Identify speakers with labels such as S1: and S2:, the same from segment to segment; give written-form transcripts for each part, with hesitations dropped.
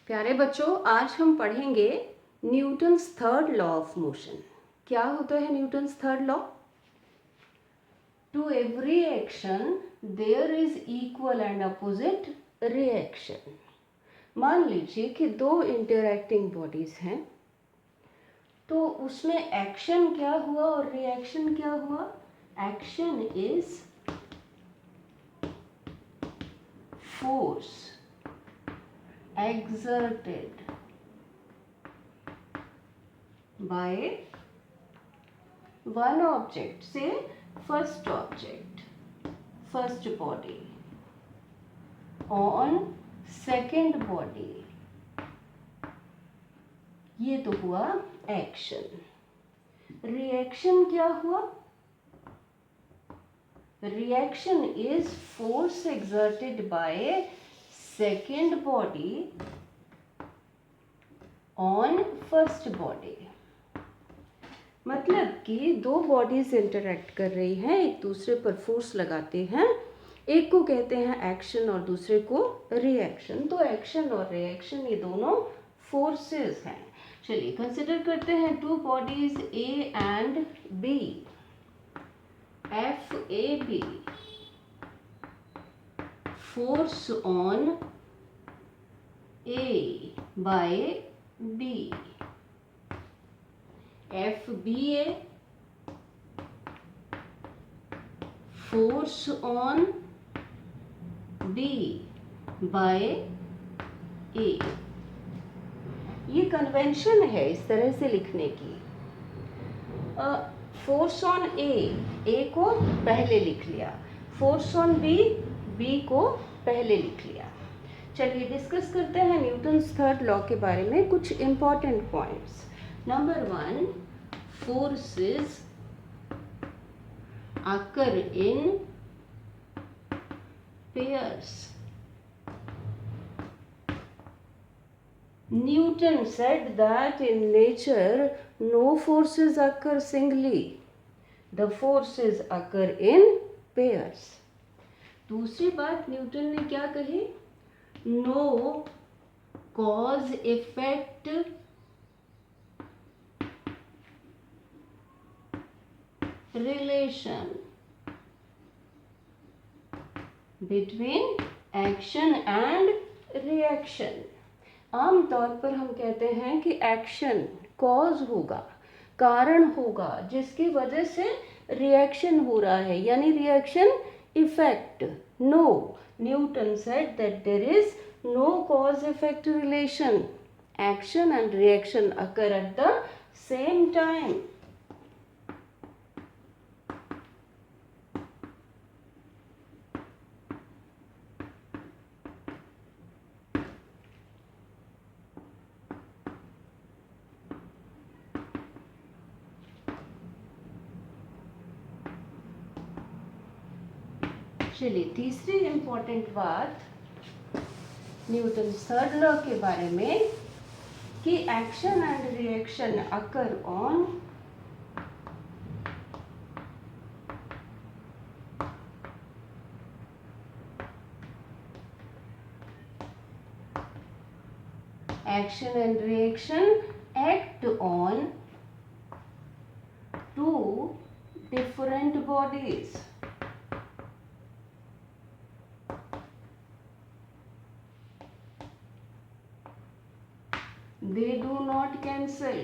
S1: प्यारे बच्चों, आज हम पढ़ेंगे Newton's third law of motion. क्या होता है Newton's third law? To every action there is equal and opposite reaction. मान लीजिए कि दो इंटरैक्टिंग बॉडीज हैं, तो उसमें एक्शन क्या हुआ और रिएक्शन क्या हुआ? Action is force exerted by one object, say first object, first body on second body. ये तो हुआ एक्शन। रिएक्शन क्या हुआ? Reaction is force exerted by second body on first body। मतलब कि दो बॉडीज इंटरेक्ट कर रही हैं, एक दूसरे पर फोर्स लगाते हैं, एक को कहते हैं एक्शन और दूसरे को रिएक्शन। तो एक्शन और रिएक्शन ये दोनों फोर्सेस हैं। चलिए कंसिडर करते हैं two bodies A and B, F A B, force on A by B, FBA, force on B by A। ये कन्वेंशन है इस तरह से लिखने की। फोर्स ऑन ए को पहले लिख लिया, फोर्स ऑन बी को पहले लिख लिया। चलिए डिस्कस करते हैं न्यूटन्स थर्ड लॉ के बारे में कुछ important points. Number 1, forces occur in pairs. Newton said that in nature no forces occur singly, the forces occur in pairs। दूसरी बात न्यूटन ने क्या कही? No cause effect relation between action and reaction. आमतौर पर हम कहते हैं कि एक्शन कॉज होगा, कारण होगा, जिसकी वजह से रिएक्शन हो रहा है, यानी reaction effect। No, Newton said that there is no cause-effect relation. Action and reaction occur at the same time। चलिए तीसरी इंपॉर्टेंट बात न्यूटन थर्ड लॉ के बारे में कि action and reaction occur on action and reaction act on two different bodies. They do not cancel।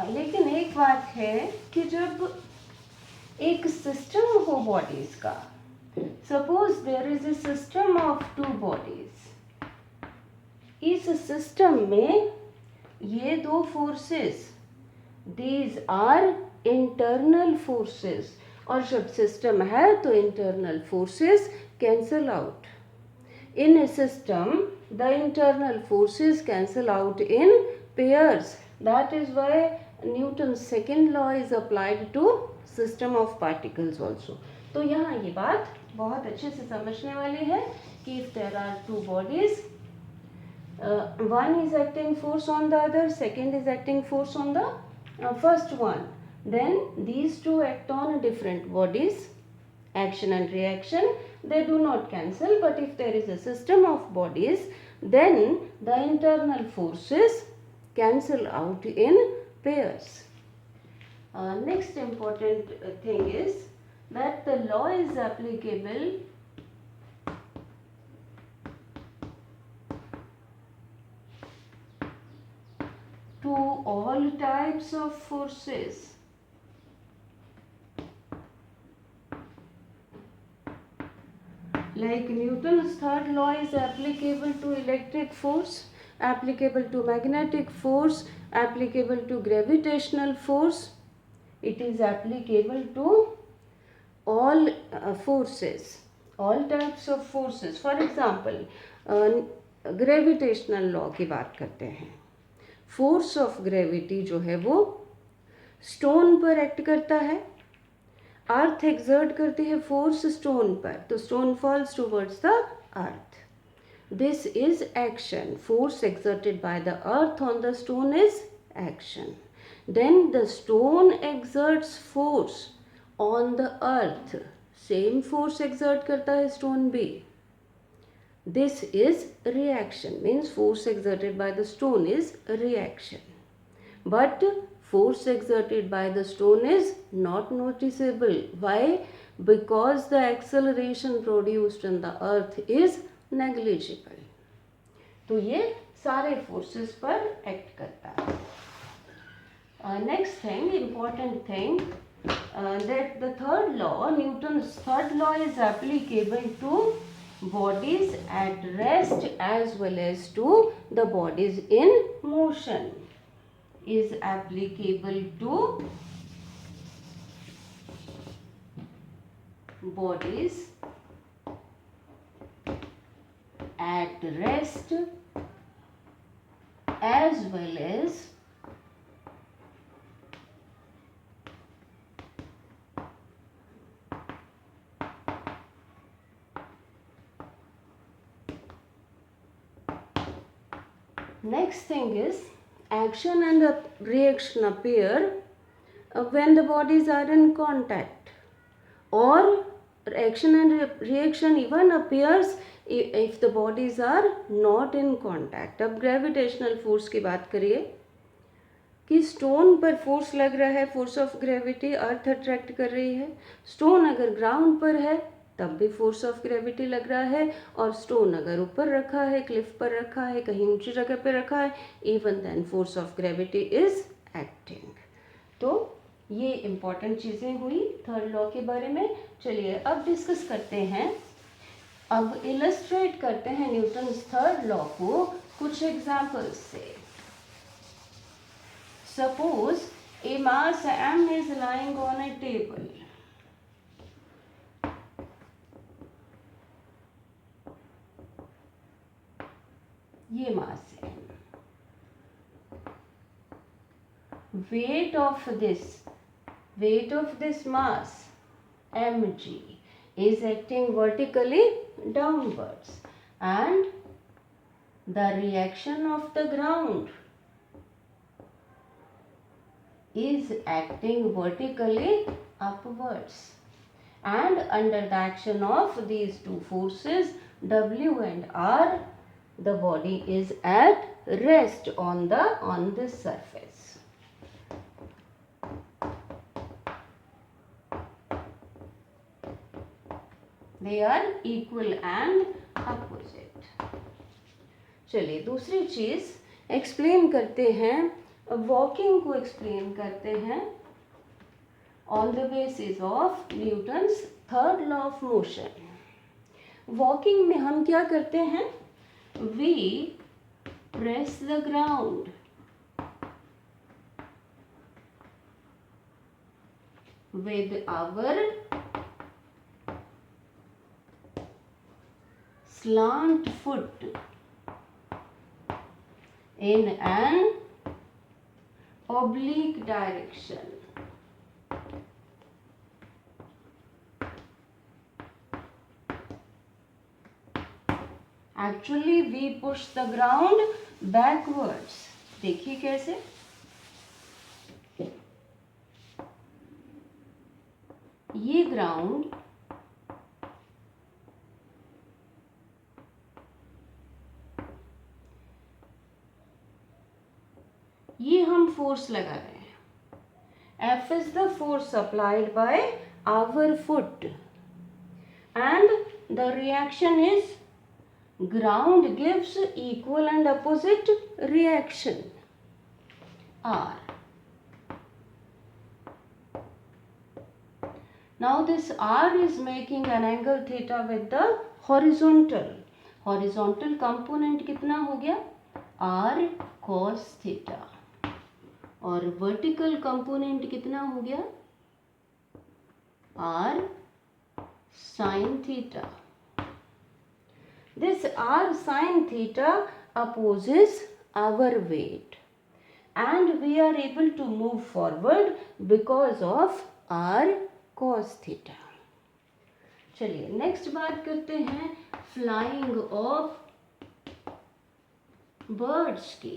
S1: लेकिन एक बात है कि जब एक सिस्टम हो बॉडीज का, suppose there is a system of two bodies, इस सिस्टम में ये दो forces, these are internal forces, और जब सिस्टम है तो internal forces cancel out. In a system the internal forces cancel out in pairs. That is why Newton second law is applied to system of particles also. तो यहाँ ये बात बहुत अच्छे से समझने वाली है कि if there are two bodies, one is acting force on the other, second is acting force on the first one, then these two act on different bodies, action and reaction. They do not cancel, but if there is a system of bodies, then the internal forces cancel out in pairs. Next important thing is that the law is applicable to all types of forces. Like Newton's third law is applicable to electric force, applicable to magnetic force, applicable to gravitational force. It is applicable to all forces, all types of forces. For example, gravitational law की बात करते हैं. Force of gravity जो है वो stone पर act करता है. अर्थ एक्सर्ट करती है फोर्स स्टोन पर, तो stone falls towards the earth. This is action. Force exerted by the earth on the stone is action. Then the stone exerts force on the earth. Same force exert करता है stone भी. This is reaction, means force exerted by the stone is reaction. But force exerted by the stone is not noticeable. Why? Because the acceleration produced in the earth is negligible. तो ये सारे forces पर act करता है. Next thing, important thing, that the third law, Newton's third law, is applicable to bodies at rest as well as to the bodies in motion. Is applicable to bodies at rest as well as next thing is action and reaction appear when the bodies are in contact, or action and reaction even appears if the bodies are not in contact. अब gravitational force की बात करिए कि stone पर force लग रहा है, force of gravity, earth attract कर रही है. स्टोन अगर ग्राउंड पर है तब भी फोर्स ऑफ ग्रेविटी लग रहा है, और स्टोन अगर ऊपर रखा है, क्लिफ पर रखा है, कहीं ऊंची जगह पे रखा है, even then force of gravity is acting. तो ये इंपॉर्टेंट चीज़ें हुई थर्ड लॉ के बारे में. चलिए अब डिस्कस करते हैं, अब इलस्ट्रेट करते हैं न्यूटन्स थर्ड लॉ को कुछ एग्जाम्पल्स से. Suppose a mass m is lying on a table. ये मास है. Weight of this mass mg is acting vertically downwards, and the reaction of the ground is acting vertically upwards, and under the action of these two forces W and R, the body is at rest on this surface. They are equal and opposite. चलिए दूसरी चीज explain करते हैं, walking को explain करते हैं on the basis of Newton's third law of motion. Walking में हम क्या करते हैं? We press the ground with our slant foot in an oblique direction. Actually we push the ground backwards. देखिए कैसे. ये ग्राउंड ये हम फोर्स लगा रहे हैं. F is the force applied by our foot and the reaction is ground gives equal and opposite reaction R. Now this R is making an angle theta with the horizontal. Horizontal component कितना हो गया? R cos theta. और vertical component कितना हो गया? R sin theta. This R sin theta opposes our weight and we are able to move forward because of R cos theta. चलिए next बात करते हैं फ्लाइंग ऑफ बर्ड्स की.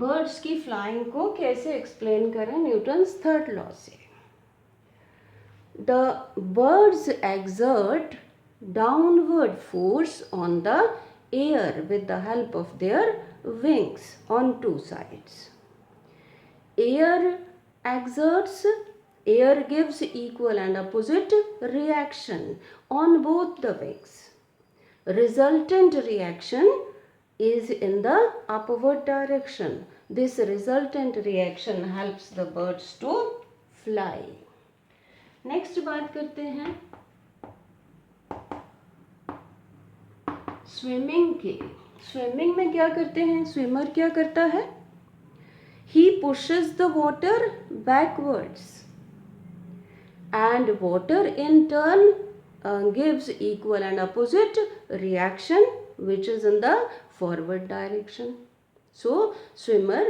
S1: Birds की फ्लाइंग को कैसे एक्सप्लेन करें न्यूटन्स थर्ड लॉ से. The birds exert downward force on the air with the help of their wings on two sides. Air gives equal and opposite reaction on both the wings. Resultant reaction is in the upward direction. This resultant reaction helps the birds to fly. Next बात करते हैं swimming की. Swimming में क्या करते हैं? Swimmer क्या करता है? He pushes the water backwards and water in turn gives equal and opposite reaction which is in the forward direction. So swimmer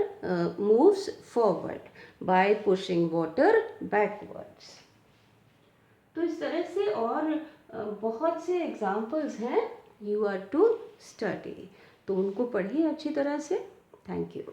S1: moves forward by pushing water backwards. तो इस तरह से और बहुत से एग्जाम्पल्स हैं. You are to study. तो उनको पढ़िए अच्छी तरह से. Thank you.